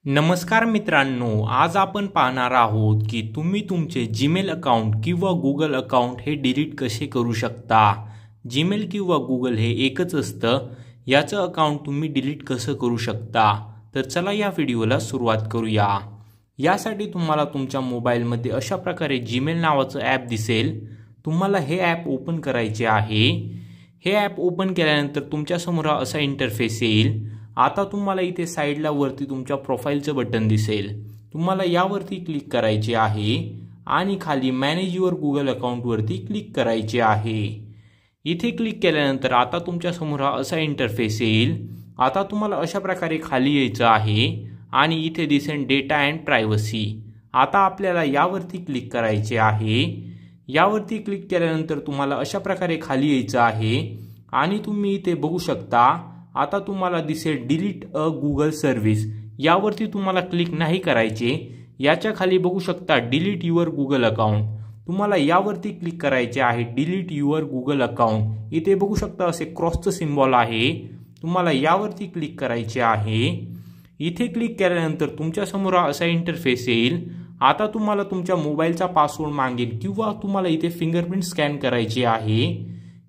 नमस्कार मित्रांनो, आज आपण पाहणार आहोत की तुम्ही तुमचे जीमेल अकाउंट किंवा गूगल अकाउंट हे डिलीट कसे करू शकता। जीमेल किंवा गूगल हे एकच असतं, याचं अकाउंट तुम्ही डिलीट कसं करू शकता। तर चला या व्हिडिओला सुरुवात करूया। यासाठी तुम्हाला तुमच्या मोबाईलमध्ये अशा प्रकारे जीमेल नावाचं ॲप दिसेल। तुम्हाला हे ॲप ओपन करायचे आहे। हे ॲप ओपन केल्यानंतर तुमच्यासमोर असा इंटरफेस येईल। आता तुम्हाला इथे साईडला वरती तुमच्या प्रोफाईलचं बटन दिसेल। तुम्हाला यावरती क्लिक करायचे आहे आणि खाली मॅनेज युअर गूगल अकाउंटवरती क्लिक करायचे आहे। इथे क्लिक केल्यानंतर आता तुमच्या समोर असा इंटरफेस येईल। आता तुम्हाला अशा प्रकारे खाली यायचं आहे आणि इथे दिसेल डेटा अँड प्रायव्हसी। आता आपल्याला यावरती क्लिक करायचे आहे। यावरती क्लिक केल्यानंतर तुम्हाला अशा प्रकारे खाली यायचं आहे आणि तुम्ही इथे बघू शकता आता तुम्हाला दिसेल डिलीट अ गूगल सर्व्हिस। यावरती तुम्हाला क्लिक नाही करायचे। याच्या खाली बघू शकता डिलीट युअर गूगल अकाउंट। तुम्हाला यावरती क्लिक करायचे आहे डिलीट युअर गूगल अकाउंट। इथे बघू शकता असे क्रॉसचं सिम्बॉल आहे। तुम्हाला यावरती क्लिक करायचे आहे। इथे क्लिक केल्यानंतर तुमच्या समोर असा इंटरफेस येईल। आता तुम्हाला तुमच्या मोबाईलचा पासवर्ड मागेल किंवा तुम्हाला इथे फिंगरप्रिंट स्कॅन करायची आहे।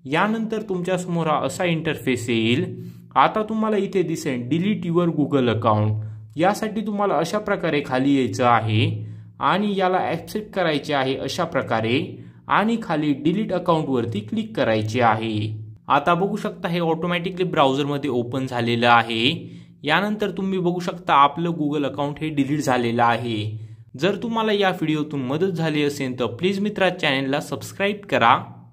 यानंतर तुमच्या समोर असा इंटरफेस येईल। आता तुम्हाला इथे दिसेल डिलीट युअर गूगल अकाउंट। यासाठी तुम्हाला अशा प्रकारे खाली यायचं आहे आणि याला ॲक्सेप्ट करायचे आहे अशा प्रकारे आणि खाली डिलीट अकाउंटवरती क्लिक करायचे आहे। आता बघू शकता हे ऑटोमॅटिकली ब्राउझरमध्ये ओपन झालेलं आहे। यानंतर तुम्ही बघू शकता आपलं गूगल अकाउंट हे डिलीट झालेलं आहे। जर तुम्हाला या व्हिडिओतून मदत झाली असेल तर प्लीज मित्रा चॅनलला सबस्क्राईब करा।